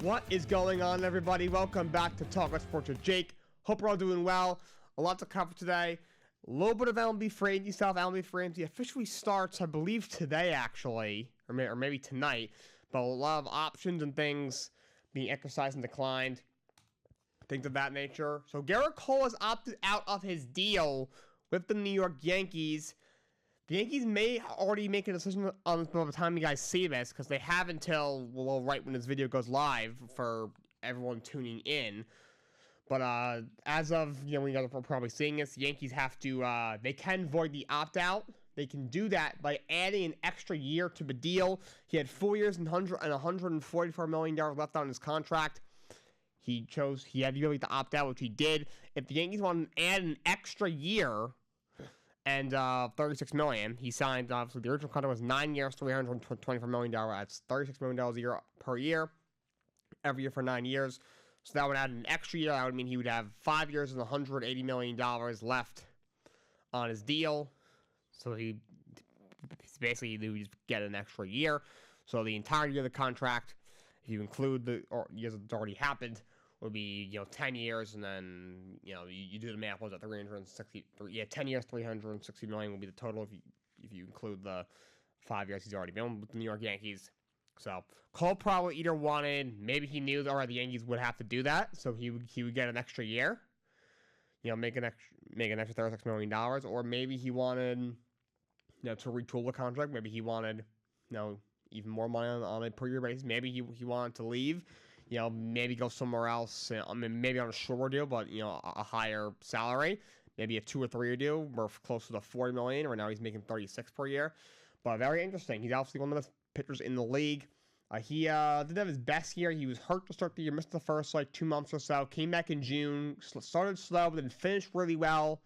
What is going on, everybody? Welcome back to Talk About Sports with Jake. Hope we're all doing well. A lot to cover today. A little bit of MLB free agency stuff. MLB free agency officially starts, I believe, today, actually, or maybe tonight. But a lot of options and things being exercised and declined, things of that nature. So Gerrit Cole has opted out of his deal with the New York Yankees. The Yankees may already make a decision on by the time you guys see this, because they have until, well, right when this video goes live for everyone tuning in. But as of, when you guys are probably seeing this, the Yankees have to, they can void the opt-out. They can do that by adding an extra year to the deal. He had 4 years and $144 million left on his contract. He had the ability to opt out, which he did. If the Yankees want to add an extra year and $36 million, he signed, obviously, the original contract was 9 years, $324 million. That's $36 million a year per year, every year for 9 years. So that would add an extra year. That would mean he would have 5 years and $180 million left on his deal. So he would just get an extra year. So the entire year of the contract, if you include the years that already happened, would be 10 years, and then you do the math. What was that, 360? Yeah, 10 years, $360 million will be the total if you include the 5 years he's already been with the New York Yankees. So Cole probably either wanted, maybe he knew that the Yankees would have to do that, so he would get an extra year, make an extra $36 million, or maybe he wanted to retool the contract. Maybe he wanted even more money on a per year basis. Maybe he wanted to leave. Maybe go somewhere else. Maybe on a shorter deal, but a higher salary. Maybe a 2 or 3 year deal, more close to the $40 million. Right now he's making $36 per year. But very interesting. He's obviously one of the best pitchers in the league. He didn't have his best year. He was hurt to start the year, missed the first 2 months or so. Came back in June, started slow, but then finished really well.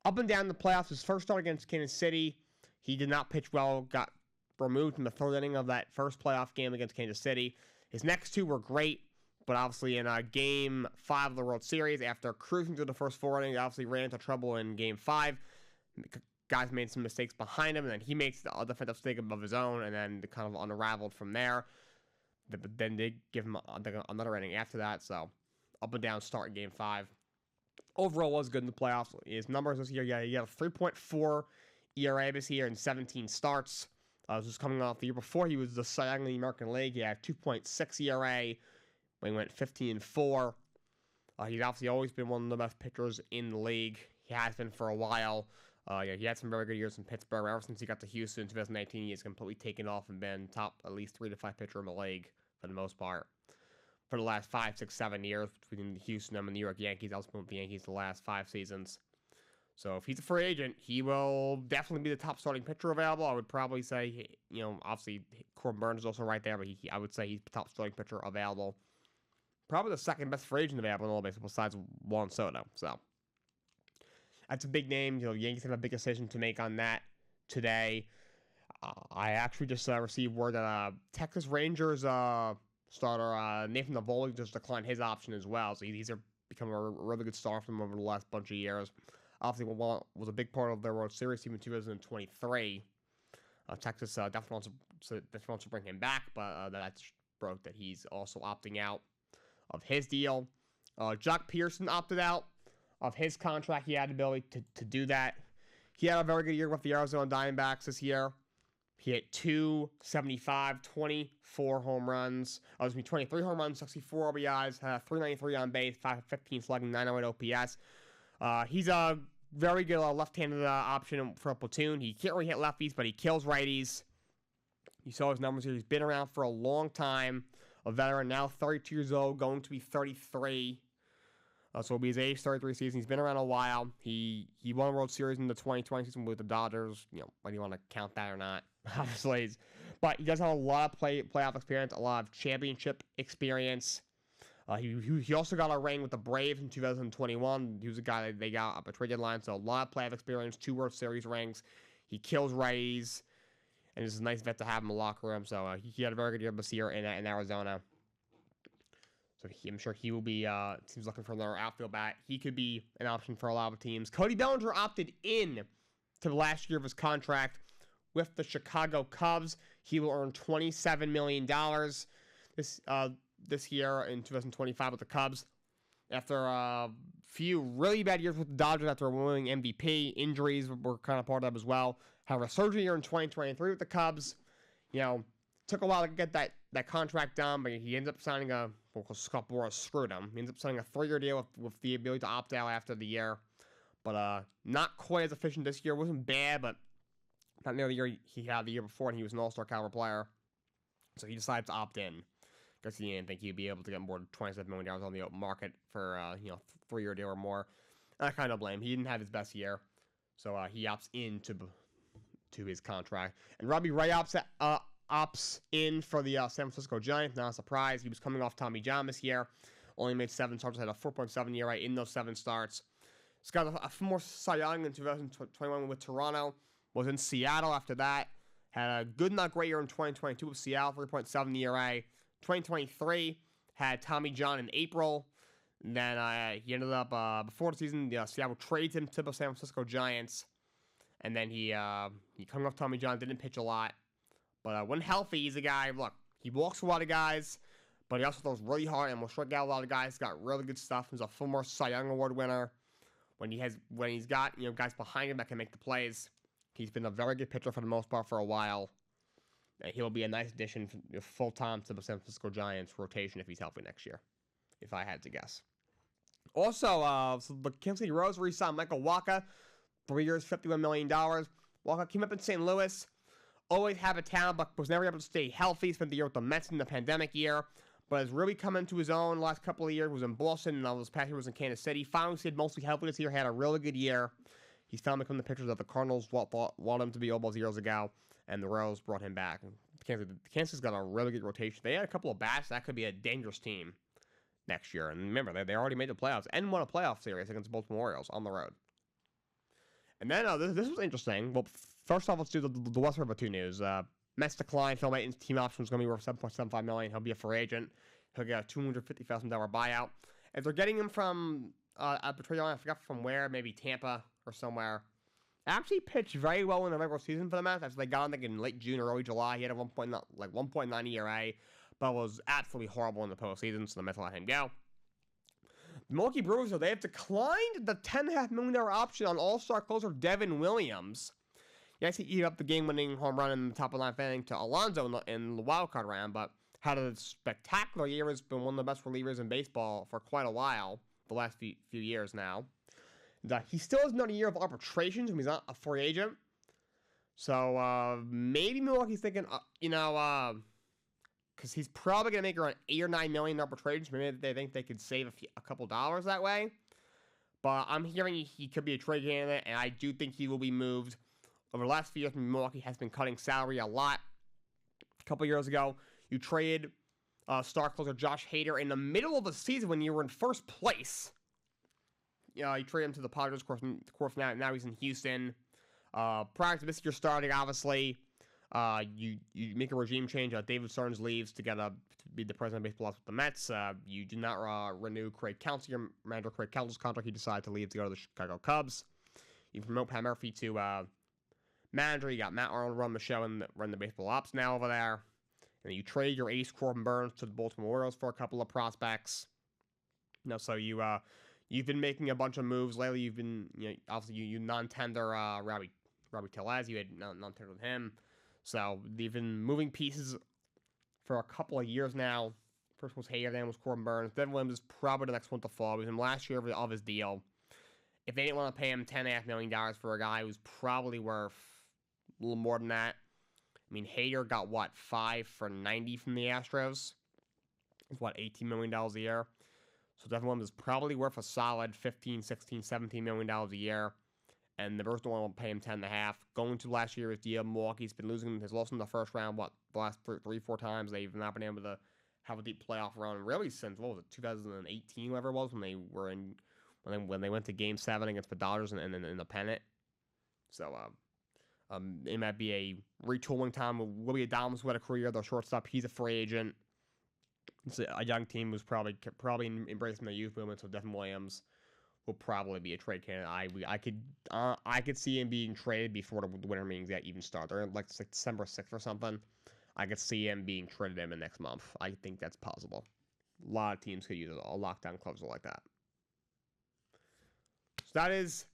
Up and down the playoffs. His first start against Kansas City, he did not pitch well. Got removed in the third inning of that first playoff game against Kansas City. His next two were great, but obviously in Game 5 of the World Series, after cruising through the first 4 innings, obviously ran into trouble in Game 5. Guys made some mistakes behind him, and then he makes a defensive mistake of his own, and then kind of unraveled from there. But then they give him another inning after that, so up and down start in Game 5. Overall was good in the playoffs. His numbers this year, he had a 3.4 ERA this year in 17 starts. This was coming off the year before he was the Cy Young in the American League. He had 2.6 ERA when he went 15-4. He's obviously always been one of the best pitchers in the league. He has been for a while. He had some very good years in Pittsburgh. Ever since he got to Houston in 2018, he has completely taken off and been top at least 3 to 5 pitcher in the league for the most part. For the last 5, 6, 7 years between Houston and the New York Yankees, I was with the Yankees the last 5 seasons. So if he's a free agent, he will definitely be the top starting pitcher available. I would probably say, obviously Corbin Burnes is also right there, but I would say he's the top starting pitcher available. Probably the second best free agent available in all baseball besides Juan Soto. So that's a big name. Yankees have a big decision to make on that today. I actually just received word that Texas Rangers starter Nathan Eovaldi just declined his option as well. So he's become a really good star for them over the last bunch of years. Obviously, was a big part of their World Series team in 2023. Texas definitely wants to bring him back, but that's broke that he's also opting out of his deal. Jock Peterson opted out of his contract. He had the ability to do that. He had a very good year with the Arizona Diamondbacks this year. He hit 275, 24 home runs. 23 home runs, 64 RBIs, 393 on base, 515 slugging, 908 OPS. He's a very good left-handed option for a platoon. He can't really hit lefties, but he kills righties. You saw his numbers here. He's been around for a long time. A veteran, now 32 years old, going to be 33. So it'll be his age 33 season. He's been around a while. He won a World Series in the 2020 season with the Dodgers. Whether you want to count that or not, obviously. But he does have a lot of playoff experience, a lot of championship experience. He also got a ring with the Braves in 2021. He was a guy that they got up a trade deadline, so a lot of playoff experience, 2 World Series rings. He kills righties, and it's a nice vet to have in the locker room. So he had a very good year this year in Arizona. So I'm sure he will be, teams looking for another outfield bat. He could be an option for a lot of teams. Cody Bellinger opted in to the last year of his contract with the Chicago Cubs. He will earn $27 million. this year in 2025 with the Cubs. After a few really bad years with the Dodgers after winning MVP, injuries were kind of part of that as well. Had a surgery year in 2023 with the Cubs. Took a while to get that contract done, but he ends up signing Scott Boras screwed him. He ends up signing a 3-year deal with the ability to opt out after the year. But not quite as efficient this year. Wasn't bad, but not near the year he had the year before, and he was an all-star caliber player. So he decided to opt in. Because he didn't think he'd be able to get more than $27 million on the open market for, 3-year deal or more. And I kind of blame him. He didn't have his best year. So he opts into his contract. And Robbie Ray opts in for the San Francisco Giants. Not a surprise. He was coming off Tommy John this year. Only made 7 starts. Had a 4.7 ERA in those 7 starts. He's got a more Cy Young in 2021 with Toronto. Was in Seattle after that. Had a good, not great year in 2022 with Seattle. 3.7 ERA. 2023 had Tommy John in April. And then he ended up, before the season, Seattle trades him to the San Francisco Giants. And then he coming off Tommy John, didn't pitch a lot. But when healthy, he's a guy, look, he walks a lot of guys, but he also throws really hard and will strike out a lot of guys. Got really good stuff. He's a former Cy Young Award winner. When he's got, guys behind him that can make the plays, he's been a very good pitcher for the most part for a while. He'll be a nice addition full-time to the San Francisco Giants rotation if he's healthy next year, if I had to guess. Also, so the Kansas City Royals re-signed Michael Wacha, 3 years, $51 million. Wacha came up in St. Louis, always had a talent, but was never able to stay healthy. Spent the year with the Mets in the pandemic year, but has really come into his own the last couple of years. Was in Boston, and this past year was in Kansas City. Finally stayed mostly healthy this year, had a really good year. He's finally become the pitchers that the Cardinals wanted him to be all those years ago, and the Royals brought him back. Kansas got a really good rotation. They had a couple of bats. That could be a dangerous team next year. And remember, they already made the playoffs and won a playoff series against the Baltimore Orioles on the road. And then this was interesting. Well, first off, let's do the West River 2 news. Mets decline. Phil Maton's team option is going to be worth $7.75 million. He'll be a free agent. He'll get a $250,000 buyout. If they're getting him from I forgot from where, maybe Tampa or somewhere. Actually pitched very well in the regular season for the Mets. After they got him in late June or early July, he had a 1.9 ERA, but was absolutely horrible in the postseason, so the Mets let him go. The Milwaukee Brewers, though, they have declined the $10.5 million option on All-Star closer Devin Williams. Yes, he up the game-winning home run in the top of the ninth inning to Alonso in the wildcard round, but had a spectacular year. Has been one of the best relievers in baseball for quite a while, the last few years now. He still has another year of arbitration, so he's not a free agent. So maybe Milwaukee's thinking, because he's probably going to make around $8 or $9 million in arbitration. So maybe they think they could save a couple dollars that way. But I'm hearing he could be a trade candidate, and I do think he will be moved. Over the last few years, Milwaukee has been cutting salary a lot. A couple years ago, you traded star closer Josh Hader in the middle of the season when you were in first place. You trade him to the Padres, of course now he's in Houston. Prior to this year starting, obviously, you make a regime change. David Stearns leaves to be the president of baseball with the Mets. You do not renew Craig Counsell, your manager Craig Counsell's contract. He decided to leave to go to the Chicago Cubs. You promote Pat Murphy to manager. You got Matt Arnold run the show and run the baseball ops now over there. And you trade your ace Corbin Burns to the Baltimore Orioles for a couple of prospects. So you've been making a bunch of moves lately. You've been, obviously you non-tender Robbie Tellez. You had non-tender with him. So they've been moving pieces for a couple of years now. First was Hader, then was Corbin Burns. Devin Williams is probably the next one to fall. He was him last year of his deal. If they didn't want to pay him $10.5 million for a guy who's probably worth a little more than that. I mean, Hader got, 5 for 90 from the Astros? It's, $18 million a year? So Devin Williams is probably worth a solid $15, $16, $17 million a year. And the Brewers don't want to pay him $10.5. Going to last year's deal, Milwaukee's been has lost in the first round, the last 3-4 times. They've not been able to have a deep playoff run, really since, 2018, whatever it was, when they went to Game 7 against the Dodgers in the pennant. So, it might be a retooling time. Willie Adames had a career, the shortstop. He's a free agent. It's a young team who's probably embracing the youth movement. So Devin Williams will probably be a trade candidate. I could see him being traded before the winter meetings even start. They're like December 6th or something. I could see him being traded in the next month. I think that's possible. A lot of teams could use a lockdown closer like that. So that is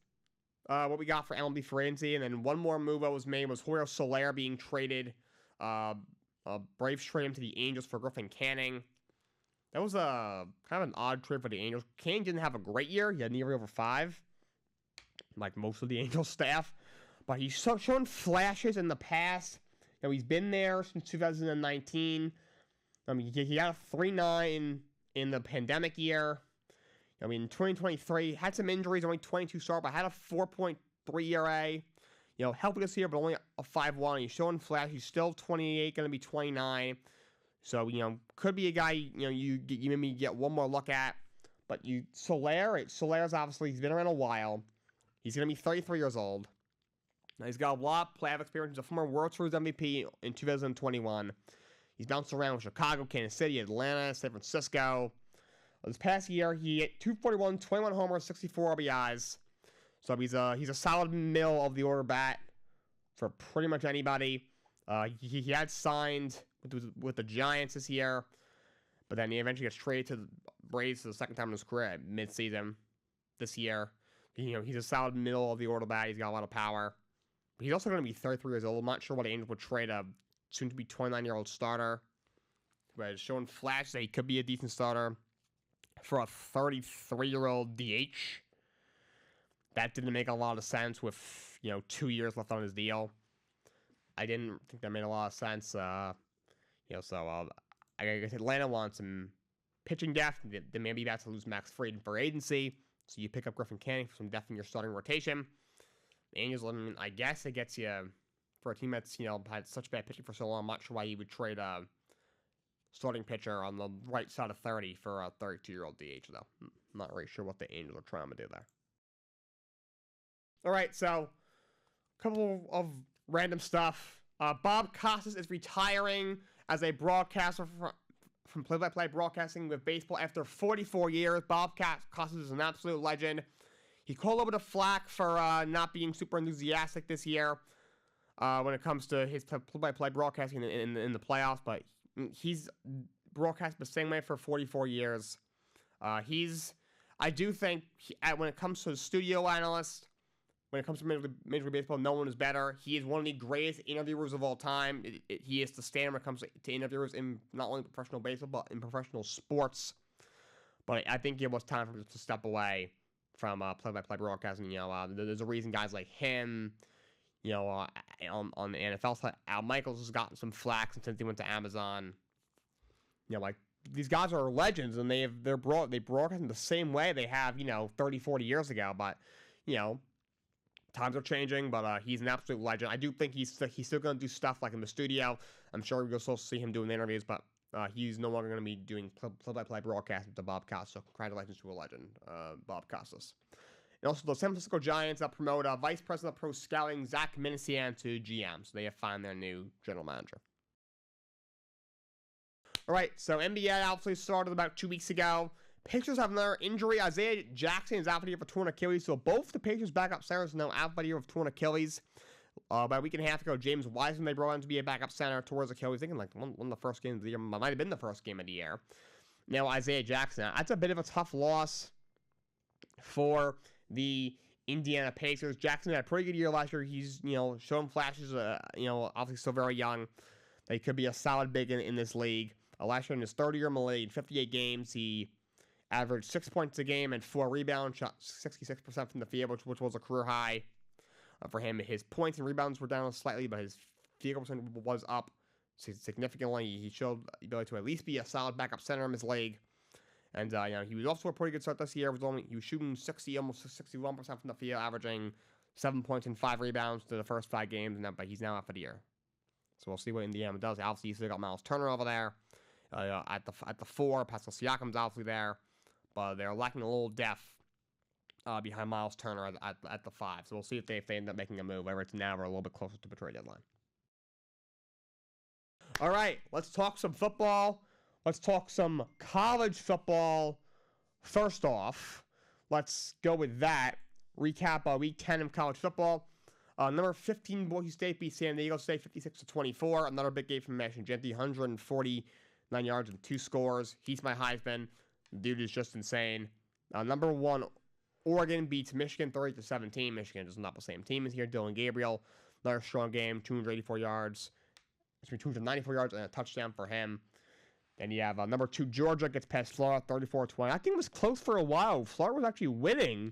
what we got for MLB free agency. And then one more move that was made was Jorge Soler being traded. Braves traded him to the Angels for Griffin Canning. That was a kind of an odd trade for the Angels. Canning didn't have a great year. He had nearly over 5, like most of the Angels staff. But he's shown flashes in the past. You know, he's been there since 2019. I mean, he got a 3.9 in the pandemic year. I mean, 2023, had some injuries, only 22 start, but had a 4.3 ERA. You know, helping us here, but only a 5.1. He's showing flash. He's still 28, going to be 29. So, you know, could be a guy, you know, you maybe get one more look at. But Soler's obviously, he's been around a while. He's going to be 33 years old. Now, he's got a lot of playoff experience. He's a former World Series MVP in 2021. He's bounced around with Chicago, Kansas City, Atlanta, San Francisco. This past year, he hit 241, 21 homers, 64 RBIs. So he's a solid middle of the order bat for pretty much anybody. He had signed with the Giants this year, but then he eventually gets traded to the Braves for the second time in his career mid-season this year. You know, he's a solid middle of the order bat. He's got a lot of power. But he's also going to be 33 years old. I'm not sure what the Angels would trade a soon-to-be 29-year-old starter. But it's showing flash that he could be a decent starter for a 33-year-old DH. That didn't make a lot of sense with, you know, 2 years left on his deal. I didn't think that made a lot of sense. You know, so I guess Atlanta wants some pitching depth. Then maybe that's to lose Max Fried for agency. So you pick up Griffin Canning for some depth in your starting rotation. The Angels, I mean, I guess it gets you, for a team that's, you know, had such bad pitching for so long, I'm not sure why you would trade a starting pitcher on the right side of 30 for a 32-year-old DH, though. I'm not really sure what the Angels are trying to do there. All right, so a couple of random stuff. Bob Costas is retiring as a broadcaster from play-by-play broadcasting with baseball after 44 years. Bob Costas is an absolute legend. He called a little bit of flack for not being super enthusiastic this year when it comes to his play-by-play broadcasting in the playoffs, but he's broadcast the same way for 44 years. I do think when it comes to studio analyst, when it comes to Major League Baseball, no one is better. He is one of the greatest interviewers of all time. He is the standard when it comes to interviewers in not only professional baseball, but in professional sports. But I think it was time for him to step away from play-by-play broadcasting. You know, there's a reason guys like him, you know, on the NFL side, Al Michaels has gotten some flack since he went to Amazon. You know, like, these guys are legends, and they broadcast in the same way they have, you know, 30, 40 years ago. But, you know, times are changing, but he's an absolute legend. I do think he's still going to do stuff like in the studio. I'm sure we'll still see him doing interviews, but he's no longer going to be doing play-by-play broadcasting to Bob Costas. So congratulations to a legend, Bob Costas. And also the San Francisco Giants promote Vice President of Pro Scouting Zach Minasian to GM. So they have found their new general manager. All right, so NBA obviously started about 2 weeks ago. Pacers have another injury. Isaiah Jackson is out for the year for torn Achilles. So both the Pacers backup centers are now out for the year of torn Achilles. About a week and a half ago, James Wiseman, they brought in to be a backup center towards Achilles. Thinking like one of the first games of the year. Might have been the first game of the year. Now Isaiah Jackson. That's a bit of a tough loss for the Indiana Pacers. Jackson had a pretty good year last year. He's, you know, showing flashes, you know, obviously still very young. He could be a solid big in this league. Last year in his third year in the league, 58 games, he averaged 6 points a game and 4 rebounds, shot 66% from the field, which was a career high for him. His points and rebounds were down slightly, but his field goal percentage was up significantly. He showed the ability to at least be a solid backup center in his league. And, you know, he was also a pretty good start this year. He was shooting almost 61% from the field, averaging 7 points and 5 rebounds to the first 5 games, but he's now out for the year. So we'll see what Indiana does. Obviously, he's still got Miles Turner over there. At the 4, Pascal Siakam's obviously there, but they're lacking a little depth behind Miles Turner at the 5. So we'll see if they end up making a move, whether it's now or a little bit closer to the trade deadline. All right, let's talk some football. Let's talk some college football. First off, let's go with that. Recap Week 10 of college football. Number 15, Boise State beat San Diego State 56-24. Another big game from Mash and Genti, 149 9 yards and 2 scores. He's my Heisman. The dude is just insane. Number 1, Oregon beats Michigan 30-17. Michigan is not the same team as here. Dylan Gabriel, another strong game, 284 yards. 294 yards and a touchdown for him. Then you have number 2, Georgia gets past Florida 34-20. I think it was close for a while. Florida was actually winning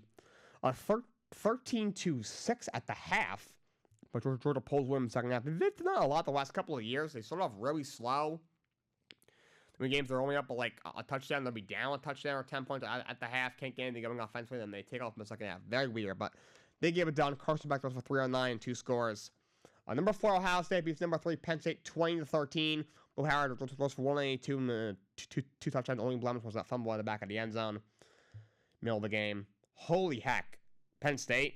13-6 at the half. But Georgia pulls win in the second half. They've done a lot the last couple of years. They start off really slow. When games are only up like a touchdown, they'll be down a touchdown or 10 points at the half. Can't get anything going offensively. Then they take off in the second half. Very weird. But they gave it done. Carson Beck goes for 309 and 2 scores. Number 4, Ohio State beats number 3, Penn State 20-13. Will Howard goes for 182 and two touchdowns. Only blemish was that fumble at the back of the end zone. Middle of the game. Holy heck. Penn State.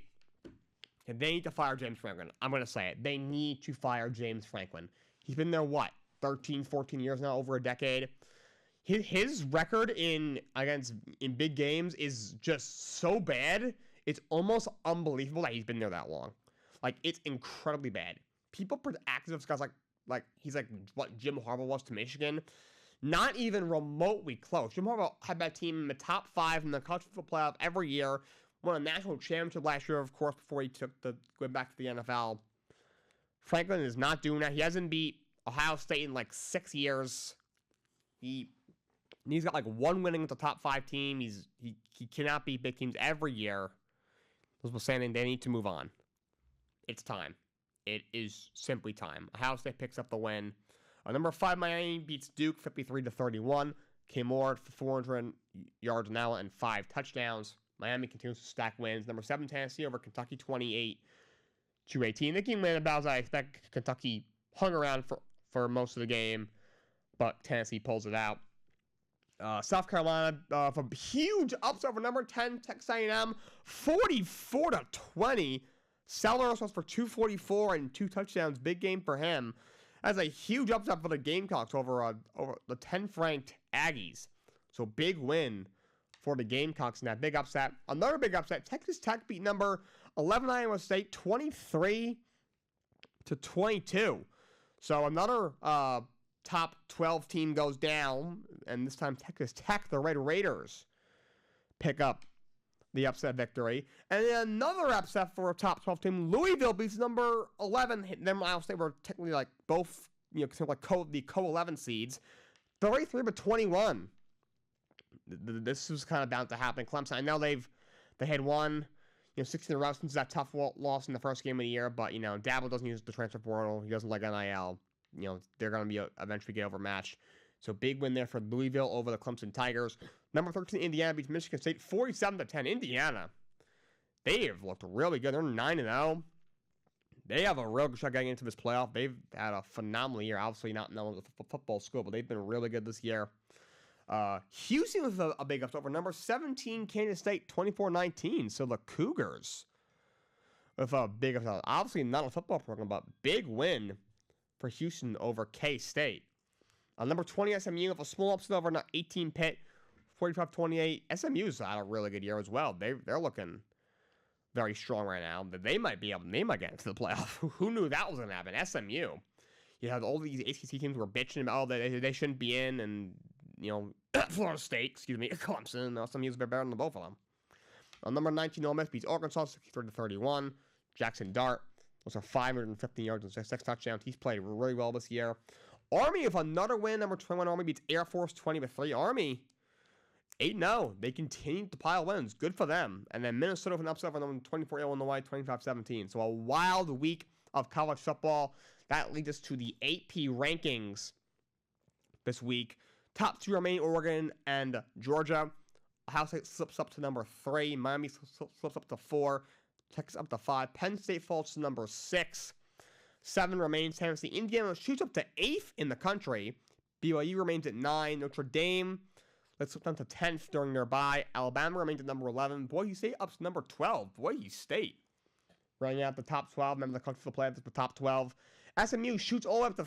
They need to fire James Franklin. I'm going to say it. They need to fire James Franklin. He's been there, 13, 14 years now, over a decade. His record in big games is just so bad. It's almost unbelievable that he's been there that long. Like, it's incredibly bad. People act as if this guy's like he's like what Jim Harbaugh was to Michigan. Not even remotely close. Jim Harbaugh had that team in the top 5 in the college football playoff every year. Won a national championship last year, of course, before he went back to the NFL. Franklin is not doing that. He hasn't beat Ohio State in like 6 years. He's got like 1 winning with the top 5 team. He cannot beat big teams every year. Those were saying they need to move on. It's time. It is simply time. Ohio State picks up the win. Number 5, Miami beats Duke 53-31. K. Moore for 400 yards now and 5 touchdowns. Miami continues to stack wins. Number 7, Tennessee over Kentucky 28-18. The game went about as I expect. Kentucky hung around for most of the game, but Tennessee pulls it out. South Carolina for huge upset over number 10 Texas A&M 44-20. Sellers was for 244 and 2 touchdowns. Big game for him. That's a huge upset for the Gamecocks over the 10th ranked Aggies. So big win for the Gamecocks in that big upset. Another big upset. Texas Tech beat number 11 Iowa State 23-22. So another top 12 team goes down, and this time Texas Tech, the Red Raiders, pick up the upset victory. And then another upset for a top 12 team. Louisville beats number 11. Them Iowa State were technically like both, considered like the co-11 seeds. 33-21. This was kind of bound to happen. Clemson, I know they had won 16 in a row since that tough loss in the first game of the year, but Dabo doesn't use the transfer portal. He doesn't like NIL. They're going to be eventually get overmatched. So big win there for Louisville over the Clemson Tigers. Number 13, Indiana beats Michigan State 47-10. Indiana, they have looked really good. They're 9-0. They have a real good shot getting into this playoff. They've had a phenomenal year. Obviously not known as a football school, but they've been really good this year. Houston was a big upset over number 17, Kansas State 24-19. So the Cougars with a big upset. Obviously not a football program, but big win for Houston over K-State. Number 20, SMU with a small upset over 18 Pitt, 45-28. SMU's had a really good year as well. They're looking very strong right now. They might get into the playoff. Who knew that was going to happen? SMU. You have all these ACC teams were bitching about they shouldn't be in, and Florida State, Clemson. SMU's better than both of them. Number 19, Ole Miss beats Arkansas 63-31. Jackson Dart was 515 yards and 6 touchdowns. He's played really well this year. Army with another win. Number 21, Army beats Air Force 20-3. Army 8-0. They continue to pile wins. Good for them. And then Minnesota with an upset over number 24, Illinois 25-17. So a wild week of college football. That leads us to the AP rankings this week. Top 2 remain Oregon and Georgia. Ohio State slips up to number 3. Miami slips up to 4. Texas up to 5. Penn State falls to number 6. 7 remains Tennessee. Indiana shoots up to 8th in the country. BYU remains at 9. Notre Dame, let's slip down to 10th during their bye. Alabama remains at number 11. Boise State up to number 12. Boise State running out the top 12. Remember, the country will play at the top 12. SMU shoots all the way up to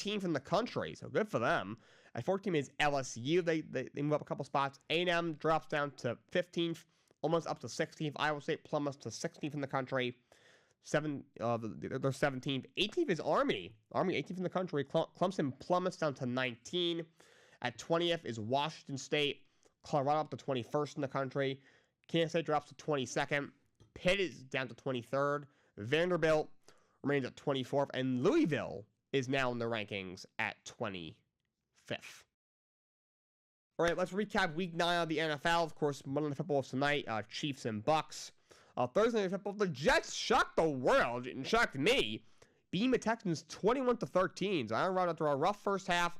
13th in the country, so good for them. At 14th is LSU. They move up a couple spots. A&M drops down to 15th, almost up to 16th. Iowa State plummets to 16th in the country. They're 17th. 18th is Army. Army 18th in the country. Clemson plummets down to 19. At 20th is Washington State. Colorado up to 21st in the country. Kansas State drops to 22nd. Pitt is down to 23rd. Vanderbilt remains at 24th. And Louisville is now in the rankings at 25th. All right, let's recap Week 9 of the NFL. Of course, Monday Night Football is tonight. Chiefs and Bucks. Thursday Night Football, the Jets shocked the world and shocked me. Beating the Texans 21-13. So Aaron Rodgers, after a rough first half,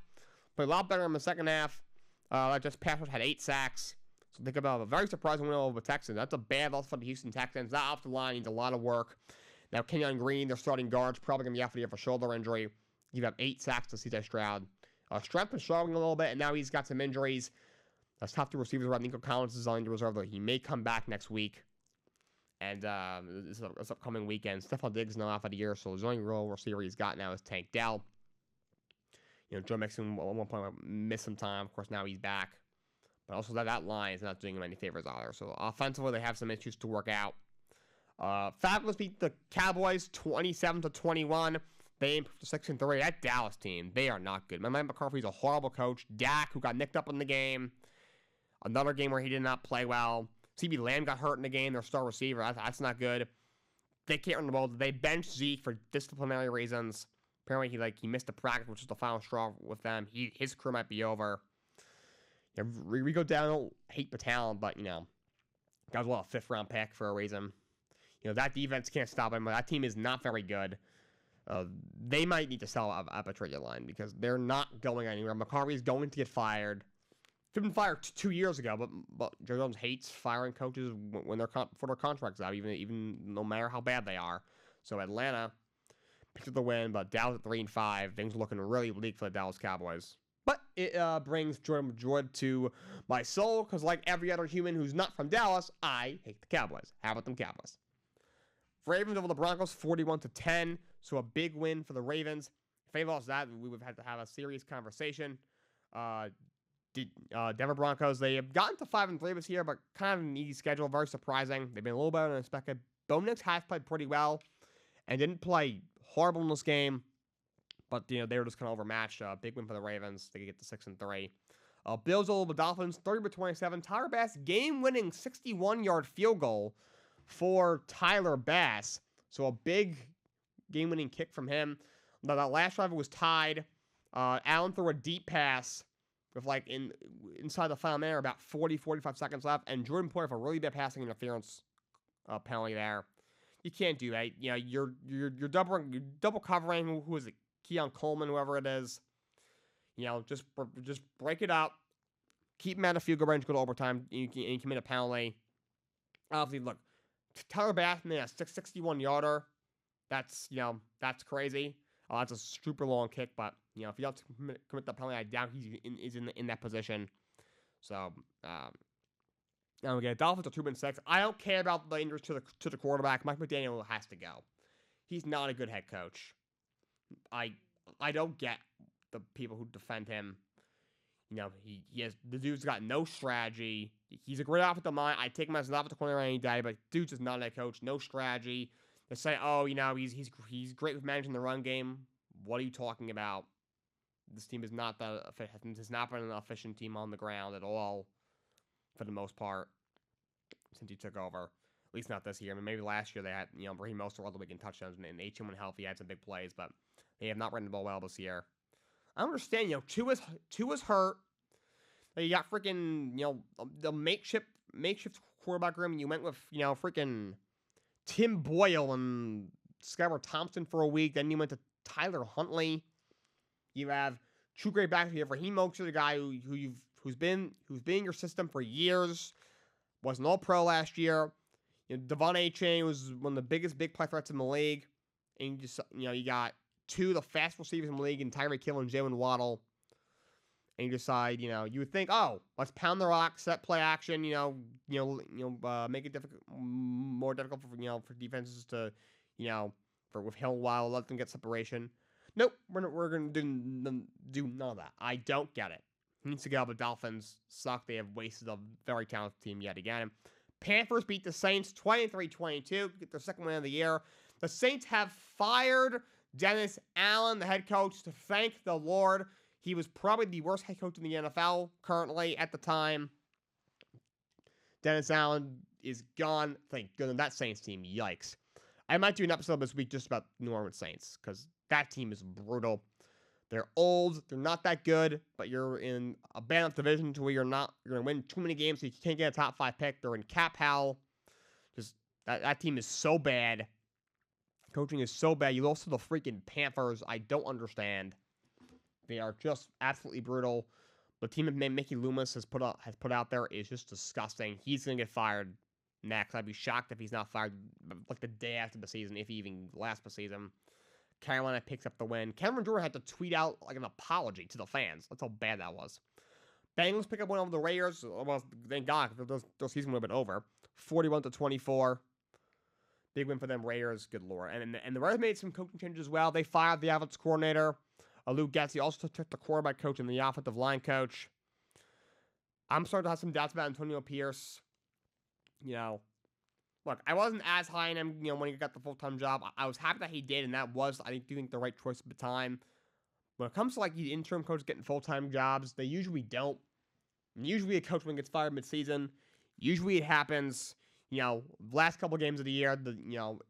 played a lot better in the second half. Just Packers had 8 sacks. So think about a very surprising win over the Texans. That's a bad loss for the Houston Texans. That offensive line needs a lot of work. Now, Kenyon Green, their starting guard's probably going to be out for the year for shoulder injury. You have 8 sacks to C.J. Stroud. Stroud's been struggling a little bit, and now he's got some injuries. His top 2 receivers are Nico Collins is on injured reserve, though he may come back next week. And this upcoming weekend, Stephon Diggs is now out for the year, so the only real receiver he's got now is Tank Dell. Joe Mixon at one point missed some time. Of course, now he's back. But also that line is not doing him any favors either. So offensively, they have some issues to work out. Falcons beat the Cowboys 27-21. They improved to 6-3. That Dallas team, they are not good. Mike McCarthy's a horrible coach. Dak, who got nicked up in the game. Another game where he did not play well. CB Lamb got hurt in the game, their star receiver. That's not good. They can't run the ball. They benched Zeke for disciplinary reasons. Apparently, he missed the practice, which is the final straw with them. His career might be over. We go down. I don't hate the talent, but, guys, a 5th-round pick for a reason. That defense can't stop him. That team is not very good. They might need to sell up a trade line because they're not going anywhere. McCarthy is going to get fired. He's been fired 2 years ago, but Joe Jones hates firing coaches when for their contracts out, even no matter how bad they are. So Atlanta picked up the win, but Dallas at 3-5. Things looking really bleak for the Dallas Cowboys. But it brings joy to my soul because, like every other human who's not from Dallas, I hate the Cowboys. How about them Cowboys? Ravens over the Broncos, 41-10. So a big win for the Ravens. If they lost that, we would have had to have a serious conversation. Denver Broncos, they have gotten to 5-3 this year, but kind of an easy schedule. Very surprising. They've been a little better than expected. Bo Nix has played pretty well and didn't play horrible in this game. But, they were just kind of overmatched. Big win for the Ravens. They get to 6-3. Bills over the Dolphins, 30-27. Tyler Bass, game-winning 61-yard field goal for Tyler Bass. So a big game-winning kick from him. Now, that last drive was tied. Allen threw a deep pass with, inside the final minute, about 45 seconds left. And Jordan Poyer for a really bad passing interference penalty there. You can't do that. You're double covering. Who is it? Keon Coleman, whoever it is. Just break it up. Keep him out of field goal range, go to overtime, and you commit a penalty. Obviously, look, Tyler Bass made a 61-yarder. That's crazy. That's a super long kick, but, if you don't commit that penalty, I doubt he's in that position. So, again, Dolphins are 2-6. I don't care about the injuries to the quarterback. Mike McDaniel has to go. He's not a good head coach. I don't get the people who defend him. The dude's got no strategy. He's a great offensive mind. I take him as an offensive coordinator any day, but dude's just not a coach. No strategy. They say, he's great with managing the run game. What are you talking about? This team is not has not been an efficient team on the ground at all, for the most part, since he took over. At least not this year. Maybe last year they had, Raheem Mostert led the week in touchdowns, and H.M. when healthy had some big plays, but they have not run the ball well this year. I understand, Tua's hurt. You got freaking, the makeshift quarterback room. You went with, freaking Tim Boyle and Skylar Thompson for a week. Then you went to Tyler Huntley. You have two great backs. You have Raheem Mostert, the guy who's been in your system for years. Was an All-Pro last year. Devon A-Chain was one of the biggest big play threats in the league. And you got two of the fast receivers in the league in Tyreek Hill and Jalen Waddle. And you decide, you would think, let's pound the rock, set play action, make it more difficult for defenses to, with Hill Waddle, let them get separation. Nope, we're going to do none of that. I don't get it. He needs to go. The Dolphins suck. They have wasted a very talented team yet again. Panthers beat the Saints 23-22, get their second win of the year. The Saints have fired Dennis Allen, the head coach, to thank the Lord. He was probably the worst head coach in the NFL currently at the time. Dennis Allen is gone. Thank goodness. That Saints team, yikes. I might do an episode this week just about New Orleans Saints, because that team is brutal. They're old. They're not that good, but you're in a bad enough division to where you're going to win too many games, so you can't get a top 5 pick. They're in cap hell. Just that team is so bad. Coaching is so bad. You lost to the freaking Panthers. I don't understand. They are just absolutely brutal. The team that Mickey Loomis has put out there is just disgusting. He's going to get fired next. I'd be shocked if he's not fired like the day after the season, if he even lasts the season. Carolina picks up the win. Cameron Jordan had to tweet out like an apology to the fans. That's how bad that was. Bengals pick up one over the Raiders. Well, thank God, their season would have been over. 41-24. Big win for them Raiders. Good Lord. And the Raiders made some coaching changes as well. They fired the offensive coordinator. Luke Getsy also took the quarterback coach and the offensive line coach. I'm starting to have some doubts about Antonio Pierce. Look, I wasn't as high on him, when he got the full-time job. I was happy that he did, and that was, I do think, the right choice at the time. When it comes to, the interim coach getting full-time jobs, they usually don't. Usually a coach when gets fired mid-season. Usually it happens, last couple games of the year,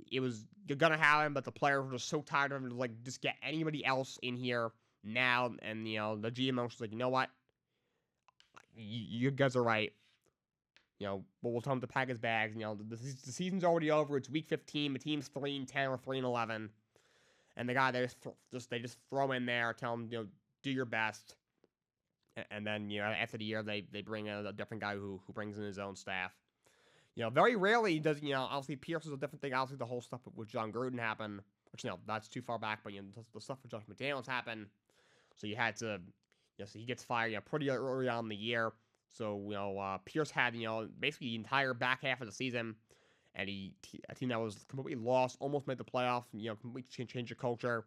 it was, you're going to have him, but the players were just so tired of him to, just get anybody else in here now. And, the GM was like, you know what? You guys are right. But we'll tell him to pack his bags. The season's already over. It's week 15. The team's 3-10 or 3-11. And the guy they just throw in there, tell him, do your best. And then, after the year, they bring in a different guy who brings in his own staff. Very rarely does, obviously Pierce is a different thing. Obviously the whole stuff with John Gruden happened, which, that's too far back, but, the stuff with Josh McDaniels happened. So you had to, so he gets fired, pretty early on in the year. So, Pierce had, basically the entire back half of the season, and a team that was completely lost, almost made the playoffs, completely changed the culture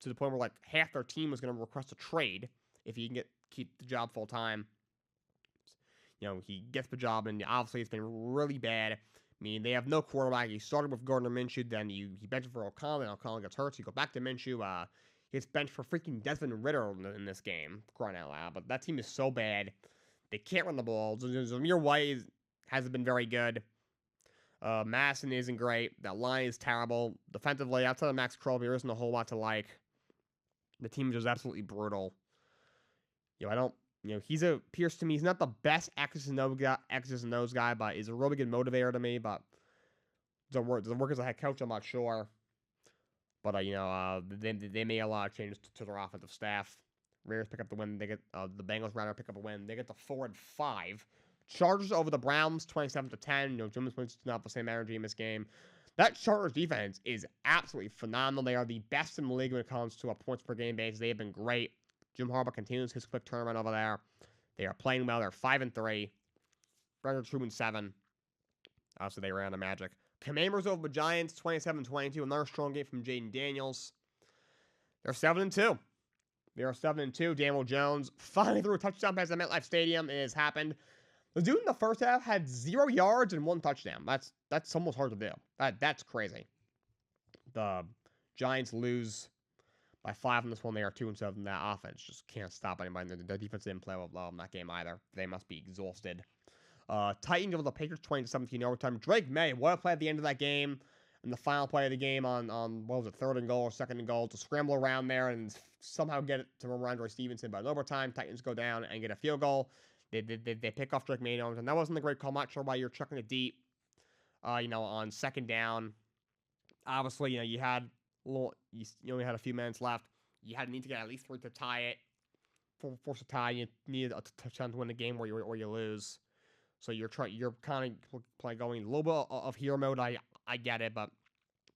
to the point where, half their team was going to request a trade if he can keep the job full time. He gets the job, and obviously it's been really bad. I mean, they have no quarterback. He started with Gardner Minshew, then he benched for O'Connell, and O'Connell gets hurt, so you go back to Minshew. He gets benched for freaking Desmond Ridder in this game, crying out loud. But that team is so bad. They can't run the ball. Zamir White hasn't been very good. Madison isn't great. That line is terrible. Defensively, outside of Max Crosby, there isn't a whole lot to like. The team is just absolutely brutal. Pierce to me, he's not the best X's and O's guy, but he's a really good motivator to me. But does it work as a head coach? I'm not sure. But they made a lot of changes to their offensive staff. Raiders pick up the win. They get the Bengals pick up a win. They get to 4-5. Chargers over the Browns, 27-10. Jameis Winston's not the same energy in this game. That Chargers defense is absolutely phenomenal. They are the best in the league when it comes to a points per game basis. They have been great. Jim Harbaugh continues his quick turnaround over there. They are playing well. They're 5-3. Brandon 2-7. So they ran the Magic. Commanders over the Giants, 27-22. Another strong game from Jaden Daniels. They're 7-2. They are 7-2. Daniel Jones finally threw a touchdown pass at MetLife Stadium. It has happened. The dude in the first half had 0 yards and 1 touchdown. That's almost hard to do. That's crazy. The Giants lose by 5 in this one. They are 2-7. That offense just can't stop anybody. The defense didn't play well in that game either. They must be exhausted. Titans over the Patriots 20-17 overtime. Drake May, what a play at the end of that game. And the final play of the game on what was it, 3rd and goal or 2nd and goal, to scramble around there and somehow get it to Ramondre Stevenson. But in overtime, Titans go down and get a field goal. They pick off Drake May, and that wasn't a great call. I'm not sure why you're chucking it deep, on 2nd down. Obviously, you only had a few minutes left. You need to get at least 3 to tie it. Force a tie. You need a touchdown to win the game, or you lose. So you're kind of going a little bit of hero mode. I get it, but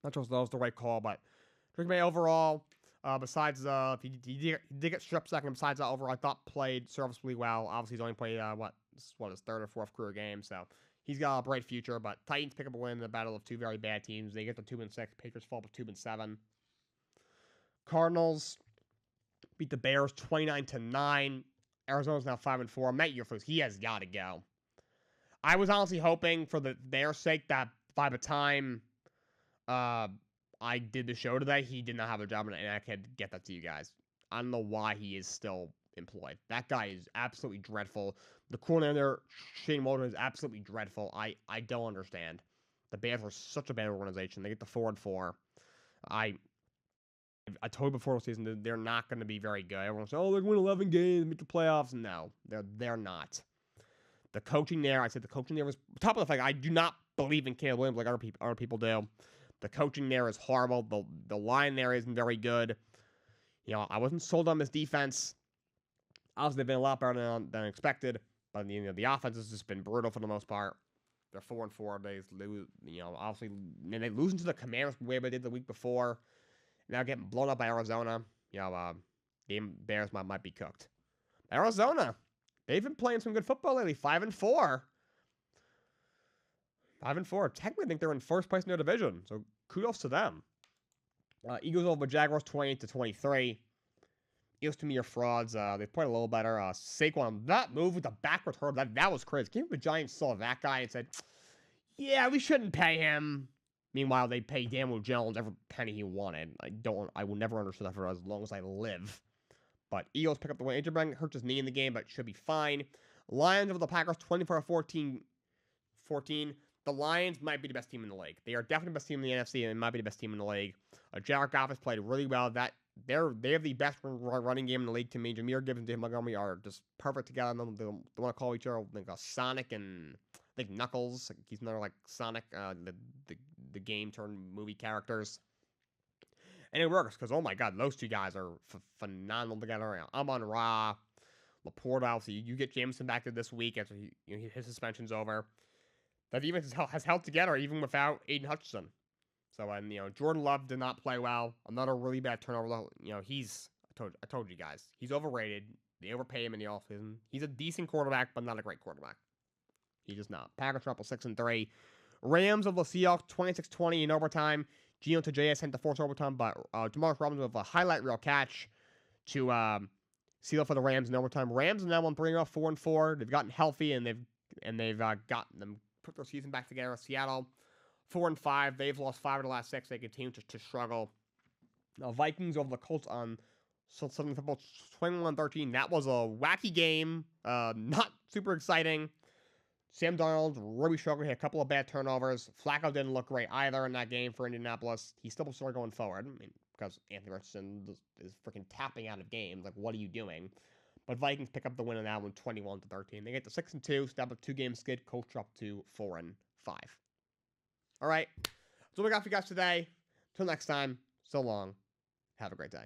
not sure if that was the right call. But Drake May overall, besides if he did get stripped second, besides that overall, I thought played serviceably well. Obviously, he's only played his 3rd or 4th career game, so he's got a bright future. But Titans pick up a win in the battle of 2 very bad teams. They get to 2-6. Patriots fall to 2-7. Cardinals beat the Bears 29-9. Arizona's now 5-4. Matt Eberflus, he has got to go. I was honestly hoping for their sake that by the time I did the show today, he did not have a job, and I could get that to you guys. I don't know why he is still employed. That guy is absolutely dreadful. The coordinator, Shane Waldron, is absolutely dreadful. I don't understand. The Bears are such a bad organization. They get the 4-4. I told you before the season that they're not going to be very good. Everyone's oh, they're going to win 11 games, make the playoffs. No, they're not. The coaching there, I said the coaching there was top of the fact. I do not believe in Caleb Williams like other people do. The coaching there is horrible. The line there isn't very good. You know, I wasn't sold on this defense. Obviously, they've been a lot better than expected, but the offense has just been brutal for the most part. They're 4-4. They lose, obviously, and they lose to the Commanders the way they did the week before. Now getting blown up by Arizona. The Bears might be cooked. Arizona, they've been playing some good football lately. 5-4. 5-4. Technically, I think they're in first place in their division. So kudos to them. Eagles over Jaguars 28-23. Eagles to me are frauds. They played a little better. Saquon, that move with the backward hurl, that was crazy. Can't believe the Giants saw that guy and said, yeah, we shouldn't pay him. Meanwhile, they pay Daniel Jones every penny he wanted. I will never understand that for as long as I live. But Eagles pick up the win. AJ Brown hurt his knee in the game, but should be fine. Lions over the Packers, 24-14. The Lions might be the best team in the league. They are definitely the best team in the NFC, and might be the best team in the league. Jared Goff has played really well. They have the best running game in the league to me. Jameer Gibbs and Dave Montgomery are just perfect together. They want to call each other like Sonic and I think Knuckles. He's another like Sonic, the game turned movie characters. And it works because, oh my God, those two guys are phenomenal together. Amon-Ra, Laporte, obviously, you get Jameson back to this week after his suspension's over. That defense has held together even without Aiden Hutchinson. So, and Jordan Love did not play well. Another really bad turnover. I told you guys, he's overrated. They overpay him in the offseason. He's a decent quarterback, but not a great quarterback. He just not. Packers drop 6-3. Rams of the Seahawks 26-20 in overtime. Gio Tajay sent the force overtime, but Demarcus Robinson with a highlight reel catch to seal for the Rams in overtime. Rams now on 4-4. They've gotten healthy and they've gotten them put their season back together. Seattle 4-5. They've lost 5 of the last 6. They continue to struggle. Vikings over the Colts on Southern Football 21-13. That was a wacky game. Not super exciting. Sam Darnold really struggled. He had a couple of bad turnovers. Flacco didn't look great either in that game for Indianapolis. He's still started going forward. Because Anthony Richardson is freaking tapping out of games. Like, what are you doing? But Vikings pick up the win in that one, 21-13. They get to 6-2, step up 2-game skid. Colts up to 4-5. All right. That's what we got for you guys today. Until next time, so long. Have a great day.